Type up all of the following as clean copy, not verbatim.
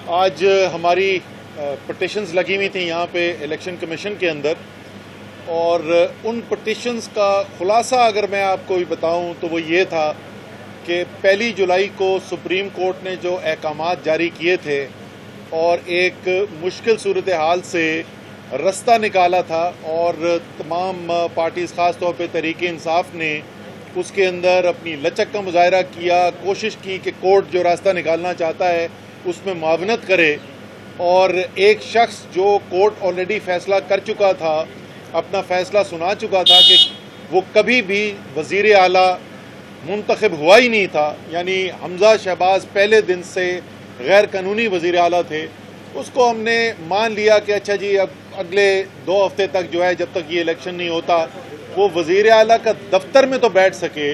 آج ہماری پٹیشنز لگی ہوئی تھیں یہاں پہ الیکشن کمیشن کے اندر، اور ان پٹیشنز کا خلاصہ اگر میں آپ کو بھی بتاؤں تو وہ یہ تھا کہ 1 جولائی کو سپریم کورٹ نے جو احکامات جاری کیے تھے اور ایک مشکل صورتحال سے رستہ نکالا تھا، اور تمام پارٹیز خاص طور پہ تحریک انصاف نے اس کے اندر اپنی لچک کا مظاہرہ کیا، کوشش کی کہ کورٹ جو راستہ نکالنا چاہتا ہے اس میں معاونت کرے، اور ایک شخص جو کورٹ آلریڈی فیصلہ کر چکا تھا، اپنا فیصلہ سنا چکا تھا کہ وہ کبھی بھی وزیر اعلیٰ منتخب ہوا ہی نہیں تھا، یعنی حمزہ شہباز پہلے دن سے غیر قانونی وزیر اعلیٰ تھے، اس کو ہم نے مان لیا کہ اچھا جی اب اگلے 2 ہفتے تک جو ہے جب تک یہ الیکشن نہیں ہوتا وہ وزیر اعلیٰ کا دفتر میں تو بیٹھ سکے،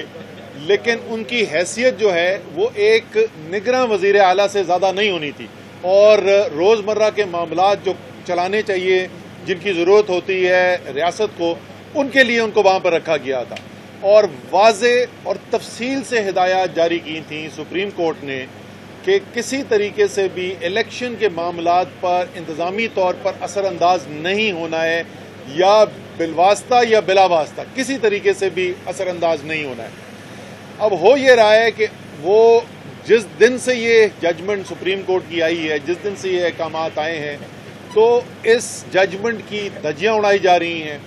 لیکن ان کی حیثیت جو ہے وہ ایک نگراں وزیر اعلیٰ سے زیادہ نہیں ہونی تھی، اور روزمرہ کے معاملات جو چلانے چاہیے، جن کی ضرورت ہوتی ہے ریاست کو، ان کے لیے ان کو وہاں پر رکھا گیا تھا، اور واضح اور تفصیل سے ہدایات جاری کی تھیں سپریم کورٹ نے کہ کسی طریقے سے بھی الیکشن کے معاملات پر انتظامی طور پر اثر انداز نہیں ہونا ہے، یا بالواسطہ یا بلا واسطہ کسی طریقے سے بھی اثر انداز نہیں ہونا ہے۔ اب ہو یہ رہا ہے کہ وہ جس دن سے یہ ججمنٹ سپریم کورٹ کی آئی ہے، جس دن سے یہ احکامات آئے ہیں، تو اس ججمنٹ کی دھجیاں اڑائی جا رہی ہیں،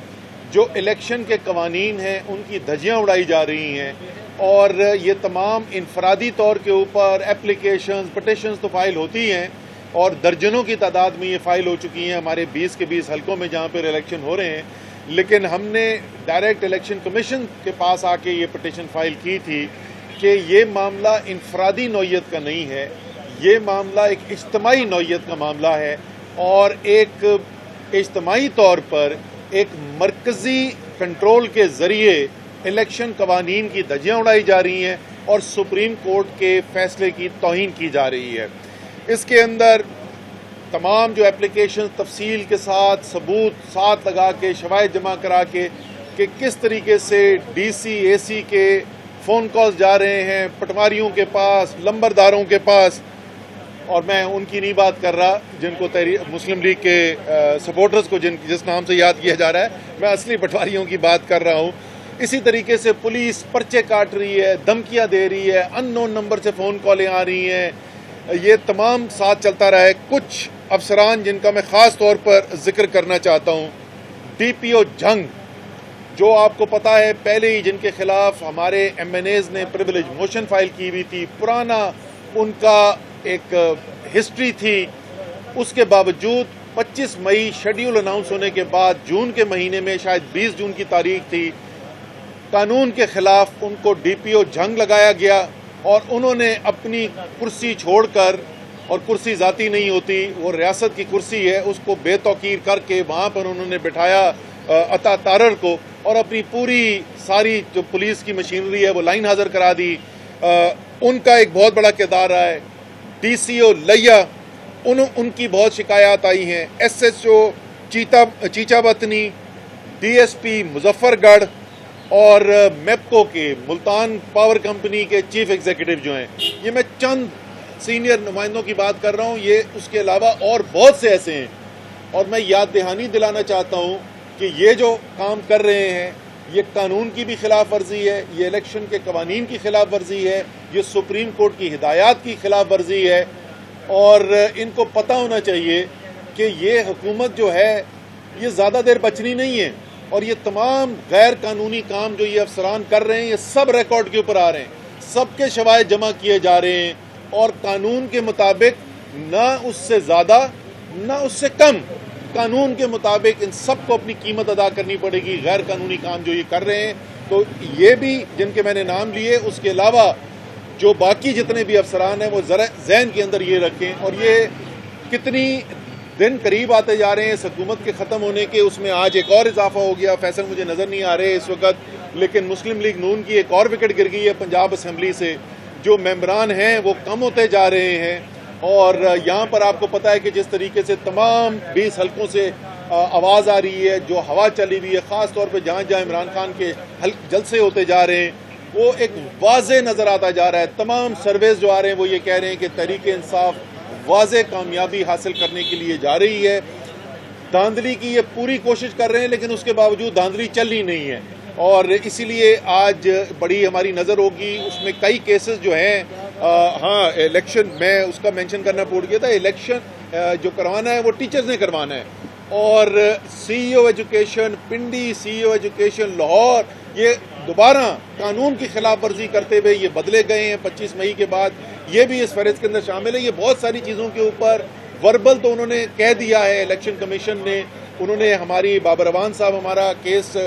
جو الیکشن کے قوانین ہیں ان کی دھجیاں اڑائی جا رہی ہیں، اور یہ تمام انفرادی طور کے اوپر اپلیکیشنز پٹیشنز تو فائل ہوتی ہیں، اور درجنوں کی تعداد میں یہ فائل ہو چکی ہیں ہمارے 20 کے 20 حلقوں میں جہاں پر الیکشن ہو رہے ہیں، لیکن ہم نے ڈائریکٹ الیکشن کمیشن کے پاس آ کے یہ پٹیشن فائل کی تھی کہ یہ معاملہ انفرادی نوعیت کا نہیں ہے، یہ معاملہ ایک اجتماعی نوعیت کا معاملہ ہے، اور ایک اجتماعی طور پر ایک مرکزی کنٹرول کے ذریعے الیکشن قوانین کی دھجیاں اڑائی جا رہی ہیں اور سپریم کورٹ کے فیصلے کی توہین کی جا رہی ہے۔ اس کے اندر تمام جو اپلیکیشن تفصیل کے ساتھ ثبوت ساتھ لگا کے شواہد جمع کرا کے کہ کس طریقے سے ڈی سی اے سی کے فون کالز جا رہے ہیں پٹواریوں کے پاس، لمبرداروں کے پاس، اور میں ان کی نہیں بات کر رہا جن کو مسلم لیگ کے سپورٹرز کو جس نام سے یاد کیا جا رہا ہے، میں اصلی پٹواریوں کی بات کر رہا ہوں۔ اسی طریقے سے پولیس پرچے کاٹ رہی ہے، دھمکیاں دے رہی ہے، ان نون نمبر سے فون کالیں آ رہی ہیں، یہ تمام ساتھ چلتا رہا ہے۔ کچھ افسران جن کا میں خاص طور پر ذکر کرنا چاہتا ہوں، ڈی پی او جنگ، جو آپ کو پتا ہے پہلے ہی جن کے خلاف ہمارے ایم این ایز نے پریویلیج موشن فائل کی ہوئی تھی، پرانا ان کا ایک ہسٹری تھی، اس کے باوجود 25 مئی شیڈیول اناؤنس ہونے کے بعد جون کے مہینے میں شاید 20 جون کی تاریخ تھی، قانون کے خلاف ان کو ڈی پی او جنگ لگایا گیا، اور انہوں نے اپنی کرسی چھوڑ کر، اور کرسی ذاتی نہیں ہوتی، وہ ریاست کی کرسی ہے، اس کو بے توقیر کر کے وہاں پر انہوں نے بٹھایا عطا تارڑ کو، اور اپنی پوری ساری جو پولیس کی مشینری ہے وہ لائن حاضر کرا دی۔ ان کا ایک بہت بڑا کردار رہا ہے۔ ڈی سی او لیا، ان کی بہت شکایات آئی ہیں، ایس ایچ او چیچا وطنی، ڈی ایس پی مظفر گڑھ، اور میپکو کے ملتان پاور کمپنی کے چیف ایگزیکٹو جو ہیں، یہ میں چند سینئر نمائندوں کی بات کر رہا ہوں، یہ اس کے علاوہ اور بہت سے ایسے ہیں، اور میں یاد دہانی دلانا چاہتا ہوں کہ یہ جو کام کر رہے ہیں یہ قانون کی بھی خلاف ورزی ہے، یہ الیکشن کے قوانین کی خلاف ورزی ہے، یہ سپریم کورٹ کی ہدایات کی خلاف ورزی ہے، اور ان کو پتہ ہونا چاہیے کہ یہ حکومت جو ہے یہ زیادہ دیر بچنی نہیں ہے، اور یہ تمام غیر قانونی کام جو یہ افسران کر رہے ہیں یہ سب ریکارڈ کے اوپر آ رہے ہیں، سب کے شواہد جمع کیے جا رہے ہیں، اور قانون کے مطابق نہ اس سے زیادہ نہ اس سے کم، قانون کے مطابق ان سب کو اپنی قیمت ادا کرنی پڑے گی غیر قانونی کام جو یہ کر رہے ہیں۔ تو یہ بھی جن کے میں نے نام لیے، اس کے علاوہ جو باقی جتنے بھی افسران ہیں وہ ذرا ذہن کے اندر یہ رکھیں، اور یہ کتنی دن قریب آتے جا رہے ہیں اس حکومت کے ختم ہونے کے، اس میں آج ایک اور اضافہ ہو گیا، فیصل مجھے نظر نہیں آ رہے اس وقت، لیکن مسلم لیگ نون کی ایک اور وکٹ گر گئی ہے پنجاب اسمبلی سے، جو ممبران ہیں وہ کم ہوتے جا رہے ہیں، اور یہاں پر آپ کو پتہ ہے کہ جس طریقے سے تمام 20 حلقوں سے آواز آ رہی ہے، جو ہوا چلی ہوئی ہے، خاص طور پہ جہاں جہاں عمران خان کے جلسے ہوتے جا رہے ہیں، وہ ایک واضح نظر آتا جا رہا ہے۔ تمام سرویز جو آ رہے ہیں وہ یہ کہہ رہے ہیں کہ تحریک انصاف واضح کامیابی حاصل کرنے کے لیے جا رہی ہے۔ دھاندلی کی یہ پوری کوشش کر رہے ہیں لیکن اس کے باوجود دھاندلی چل ہی نہیں ہے، اور اسی لیے آج بڑی ہماری نظر ہوگی اس میں کئی کیسز جو ہیں۔ ہاں، الیکشن میں اس کا مینشن کرنا بھول گیا تھا، الیکشن جو کروانا ہے وہ ٹیچرز نے کروانا ہے، اور سی ای او ایجوکیشن پنڈی، سی ای او ایجوکیشن لاہور، یہ دوبارہ قانون کی خلاف ورزی کرتے ہوئے یہ بدلے گئے ہیں 25 مئی کے بعد، یہ بھی اس فہرست کے اندر شامل ہے۔ یہ بہت ساری چیزوں کے اوپر وربل تو انہوں نے کہہ دیا ہے، الیکشن کمیشن نے، انہوں نے ہماری بابر اعوان صاحب ہمارا کیس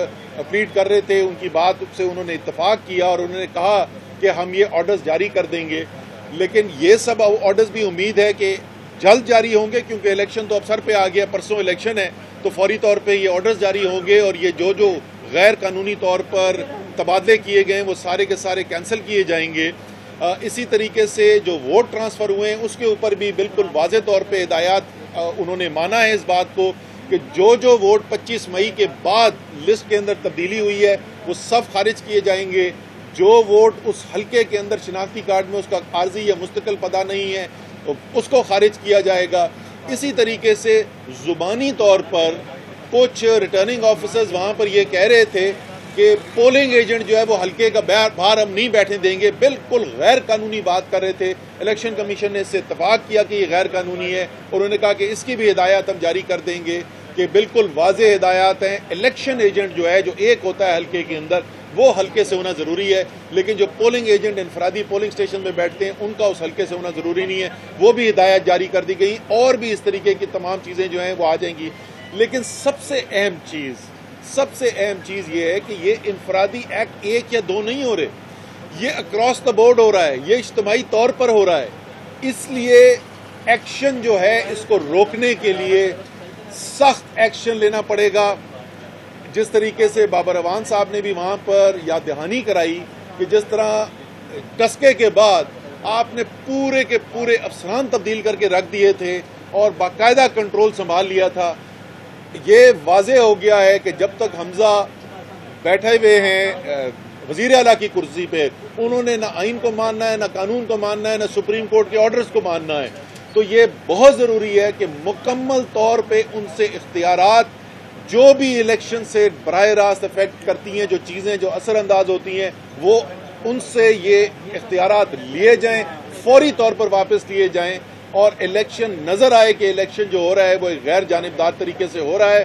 پلیڈ کر رہے تھے، ان کی بات سے انہوں نے اتفاق کیا اور انہوں نے کہا کہ ہم یہ آرڈرز جاری کر دیں گے، لیکن یہ سب آرڈرز بھی امید ہے کہ جلد جاری ہوں گے، کیونکہ الیکشن تو اب سر پہ آ گیا، پرسوں الیکشن ہے، تو فوری طور پہ یہ آرڈرز جاری ہوں گے، اور یہ جو غیر قانونی طور پر تبادلے کیے گئے ہیں وہ سارے کے سارے کینسل کیے جائیں گے۔ اسی طریقے سے جو ووٹ ٹرانسفر ہوئے ہیں اس کے اوپر بھی بالکل واضح طور پہ ہدایات انہوں نے مانا ہے اس بات کو کہ جو ووٹ 25 مئی کے بعد لسٹ کے اندر تبدیلی ہوئی ہے وہ سب خارج کیے جائیں گے۔ جو ووٹ اس حلقے کے اندر شناختی کارڈ میں اس کا عارضی یا مستقل پتہ نہیں ہے اس کو خارج کیا جائے گا۔ اسی طریقے سے زبانی طور پر کچھ ریٹرننگ آفیسرز وہاں پر یہ کہہ رہے تھے کہ پولنگ ایجنٹ جو ہے وہ حلقے کا باہر ہم نہیں بیٹھنے دیں گے، بالکل غیر قانونی بات کر رہے تھے۔ الیکشن کمیشن نے اس سے اتفاق کیا کہ یہ غیر قانونی ہے، اور انہوں نے کہا کہ اس کی بھی ہدایات ہم جاری کر دیں گے کہ بالکل واضح ہدایات ہیں۔ الیکشن ایجنٹ جو ہے جو ایک ہوتا ہے حلقے کے اندر وہ حلقے سے ہونا ضروری ہے، لیکن جو پولنگ ایجنٹ انفرادی پولنگ اسٹیشن میں بیٹھتے ہیں ان کا اس حلقے سے ہونا ضروری نہیں ہے، وہ بھی ہدایات جاری کر دی گئی، اور بھی اس طریقے کی تمام چیزیں جو ہیں وہ آ جائیں گی۔ لیکن سب سے اہم چیز یہ ہے کہ یہ انفرادی ایکٹ 1 یا 2 نہیں ہو رہے، یہ اکراس دا بورڈ ہو رہا ہے، یہ اجتماعی طور پر ہو رہا ہے۔ اس لیے ایکشن جو ہے اس کو روکنے کے لیے سخت ایکشن لینا پڑے گا۔ جس طریقے سے بابر اعوان صاحب نے بھی وہاں پر یاد دہانی کرائی کہ جس طرح ٹسکے کے بعد آپ نے پورے کے پورے افسران تبدیل کر کے رکھ دیے تھے اور باقاعدہ کنٹرول سنبھال لیا تھا، یہ واضح ہو گیا ہے کہ جب تک حمزہ بیٹھے ہوئے ہیں وزیر اعلیٰ کی کرسی پہ، انہوں نے نہ آئین کو ماننا ہے، نہ قانون کو ماننا ہے، نہ سپریم کورٹ کے آرڈرز کو ماننا ہے۔ تو یہ بہت ضروری ہے کہ مکمل طور پہ ان سے اختیارات جو بھی الیکشن سے براہ راست افیکٹ کرتی ہیں، جو چیزیں جو اثر انداز ہوتی ہیں، وہ ان سے یہ اختیارات لیے جائیں، فوری طور پر واپس لیے جائیں، اور الیکشن نظر آئے کہ الیکشن جو ہو رہا ہے وہ ایک غیر جانبدار طریقے سے ہو رہا ہے۔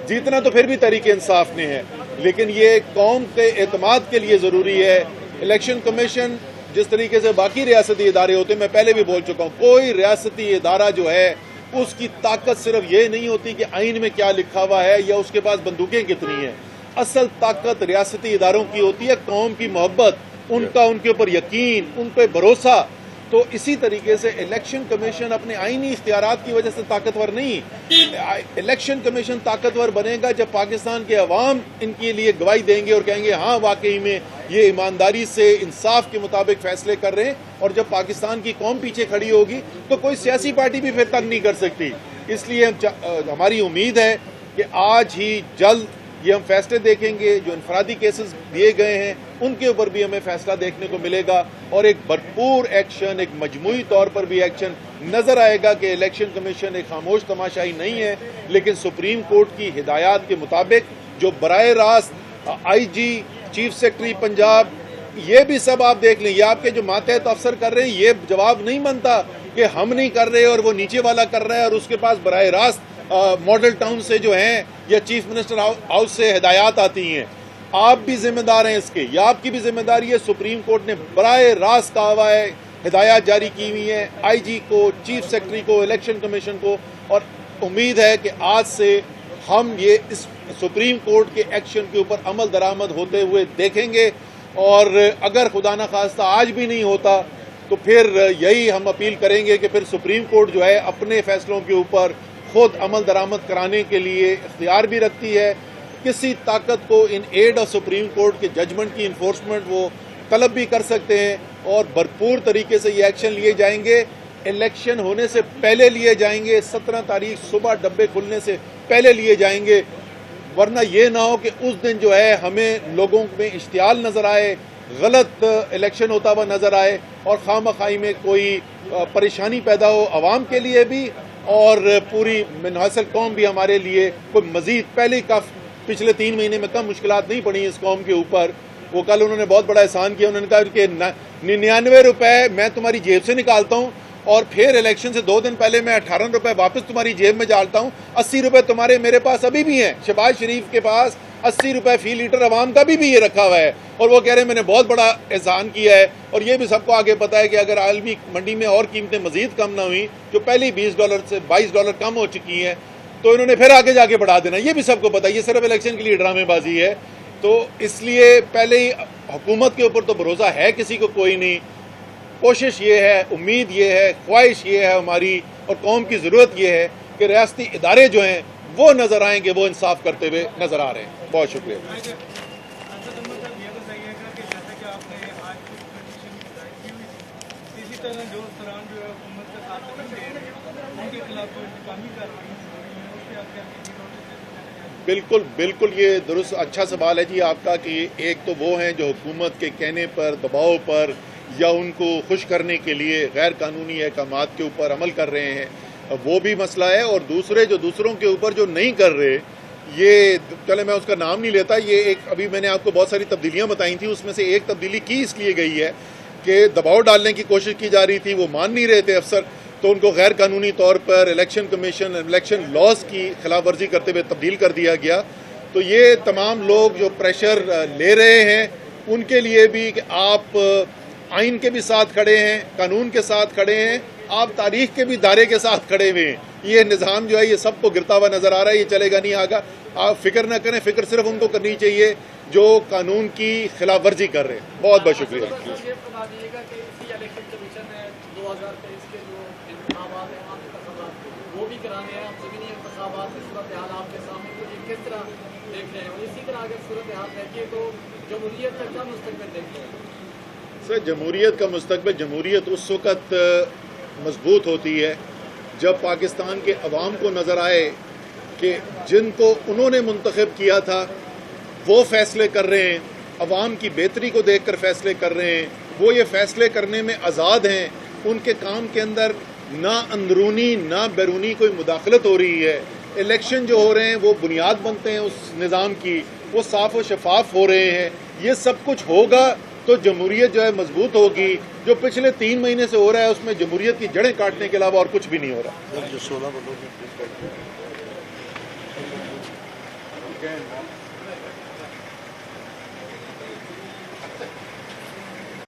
جیتنا تو پھر بھی تحریک انصاف نے ہے، لیکن یہ قوم کے اعتماد کے لیے ضروری ہے۔ الیکشن کمیشن جس طریقے سے باقی ریاستی ادارے ہوتے ہیں، میں پہلے بھی بول چکا ہوں، کوئی ریاستی ادارہ جو ہے اس کی طاقت صرف یہ نہیں ہوتی کہ آئین میں کیا لکھا ہوا ہے یا اس کے پاس بندوقیں کتنی ہیں۔ اصل طاقت ریاستی اداروں کی ہوتی ہے قوم کی محبت، ان کے اوپر یقین، ان پہ بھروسہ۔ تو اسی طریقے سے الیکشن کمیشن اپنے آئینی اختیارات کی وجہ سے طاقتور نہیں، الیکشن کمیشن طاقتور بنے گا جب پاکستان کے عوام ان کے لیے گواہی دیں گے اور کہیں گے ہاں واقعی میں یہ ایمانداری سے انصاف کے مطابق فیصلے کر رہے ہیں، اور جب پاکستان کی قوم پیچھے کھڑی ہوگی تو کوئی سیاسی پارٹی بھی پھر تنگ نہیں کر سکتی۔ اس لیے ہماری امید ہے کہ آج ہی جلد یہ ہم فیصلے دیکھیں گے، جو انفرادی کیسز دیے گئے ہیں ان کے اوپر بھی ہمیں فیصلہ دیکھنے کو ملے گا، اور ایک بھرپور ایکشن، ایک مجموعی طور پر بھی ایکشن نظر آئے گا کہ الیکشن کمیشن ایک خاموش تماشائی نہیں ہے، لیکن سپریم کورٹ کی ہدایات کے مطابق جو براہ راست آئی جی، چیف سیکرٹری پنجاب، یہ بھی سب آپ دیکھ لیں، یہ آپ کے جو ماتحت افسر کر رہے ہیں، یہ جواب نہیں بنتا کہ ہم نہیں کر رہے اور وہ نیچے والا کر رہا ہے، اور اس کے پاس براہ راست ماڈل ٹاؤن سے جو ہیں یا چیف منسٹر ہاؤس سے ہدایات آتی ہیں۔ آپ بھی ذمہ دار ہیں اس کے، یا آپ کی بھی ذمہ داری ہے۔ سپریم کورٹ نے براہ راست کہا ہوا ہے، ہدایات جاری کی ہوئی ہیں آئی جی کو، چیف سیکرٹری کو، الیکشن کمیشن کو، اور امید ہے کہ آج سے ہم یہ اس سپریم کورٹ کے ایکشن کے اوپر عمل درآمد ہوتے ہوئے دیکھیں گے، اور اگر خدا نخواستہ آج بھی نہیں ہوتا تو پھر یہی ہم اپیل کریں گے کہ پھر سپریم کورٹ جو ہے اپنے فیصلوں کے اوپر خود عمل درآمد کرانے کے لیے اختیار بھی رکھتی ہے۔ کسی طاقت کو ان ایڈ آف سپریم کورٹ کے ججمنٹ کی انفورسمنٹ وہ طلب بھی کر سکتے ہیں، اور بھرپور طریقے سے یہ ایکشن لیے جائیں گے۔ الیکشن ہونے سے پہلے لیے جائیں گے، 17 تاریخ صبح ڈبے کھلنے سے پہلے لیے جائیں گے، ورنہ یہ نہ ہو کہ اس دن جو ہے ہمیں لوگوں میں اشتعال نظر آئے، غلط الیکشن ہوتا ہوا نظر آئے اور خواہ مخواہی میں کوئی پریشانی پیدا ہو عوام کے لیے بھی اور پوری منحصر قوم بھی ہمارے لیے کوئی مزید پہلے پچھلے 3 مہینے میں کم مشکلات نہیں پڑی اس قوم کے اوپر. وہ کل انہوں نے بہت بڑا احسان کیا, انہوں نے کہا کہ 99 روپے میں تمہاری جیب سے نکالتا ہوں اور پھر الیکشن سے 2 دن پہلے میں 18 روپے واپس تمہاری جیب میں ڈالتا ہوں. 80 روپے تمہارے میرے پاس ابھی بھی ہیں. شہباز شریف کے پاس 80 روپے فی لیٹر عوام کا بھی یہ رکھا ہوا ہے اور وہ کہہ رہے ہیں میں نے بہت بڑا احسان کیا ہے. اور یہ بھی سب کو آگے پتا ہے کہ اگر عالمی منڈی میں اور قیمتیں مزید کم نہ ہوئیں جو پہلی $20 سے $22 کم ہو چکی ہیں تو انہوں نے پھر آگے جا کے بڑھا دینا. یہ بھی سب کو پتا ہے, یہ صرف الیکشن کے لیے ڈرامے بازی ہے. تو اس لیے پہلے ہی حکومت کے اوپر تو بھروسہ ہے کسی کو کوئی نہیں. کوشش یہ ہے, امید یہ ہے, خواہش یہ ہے ہماری اور قوم کی ضرورت یہ ہے کہ ریاستی ادارے جو ہیں وہ نظر آئیں کہ وہ انصاف کرتے ہوئے نظر آ رہے ہیں. بہت شکریہ. بالکل بالکل یہ درست اچھا سوال ہے جی آپ کا کہ ایک تو وہ ہیں جو حکومت کے کہنے پر دباؤ پر یا ان کو خوش کرنے کے لیے غیر قانونی احکامات کے اوپر عمل کر رہے ہیں, وہ بھی مسئلہ ہے. اور دوسرے جو دوسروں کے اوپر جو نہیں کر رہے, یہ چلے میں اس کا نام نہیں لیتا, یہ ایک ابھی میں نے آپ کو بہت ساری تبدیلیاں بتائی تھیں, اس میں سے ایک تبدیلی کی اس لیے گئی ہے کہ دباؤ ڈالنے کی کوشش کی جا رہی تھی, وہ مان نہیں رہے تھے افسر, تو ان کو غیر قانونی طور پر الیکشن کمیشن الیکشن لاز کی خلاف ورزی کرتے ہوئے تبدیل کر دیا گیا. تو یہ تمام لوگ جو پریشر لے رہے ہیں ان کے لیے بھی کہ آپ آئین کے بھی ساتھ کھڑے ہیں, قانون کے ساتھ کھڑے ہیں, آپ تاریخ کے بھی دائرے کے ساتھ کھڑے ہوئے ہیں. یہ نظام جو ہے یہ سب کو گرتا ہوا نظر آ رہا ہے, یہ چلے گا نہیں آگا. آپ فکر نہ کریں, فکر صرف ان کو کرنی چاہیے جو قانون کی خلاف ورزی کر رہے ہیں. بہت بہت شکریہ. وہ بھی کرانے ہیں زمینی انتخابات کی صورتحال آپ کے سامنے تو یہ کس طرح دیکھ رہے ہیں, اور اسی طرح اگر صورتحال دیکھیے تو جمہوریت کا کیا مستقبل دیکھ رہے ہیں؟ سر جمہوریت کا مستقبل, جمہوریت اس وقت مضبوط ہوتی ہے جب پاکستان کے عوام کو نظر آئے کہ جن کو انہوں نے منتخب کیا تھا وہ فیصلے کر رہے ہیں, عوام کی بہتری کو دیکھ کر فیصلے کر رہے ہیں, وہ یہ فیصلے کرنے میں آزاد ہیں, ان کے کام کے اندر نہ اندرونی نہ بیرونی کوئی مداخلت ہو رہی ہے. الیکشن جو ہو رہے ہیں وہ بنیاد بنتے ہیں اس نظام کی, وہ صاف و شفاف ہو رہے ہیں. یہ سب کچھ ہوگا تو جمہوریت جو ہے مضبوط ہوگی. جو پچھلے 3 مہینے سے ہو رہا ہے اس میں جمہوریت کی جڑیں کاٹنے کے علاوہ اور کچھ بھی نہیں ہو رہا.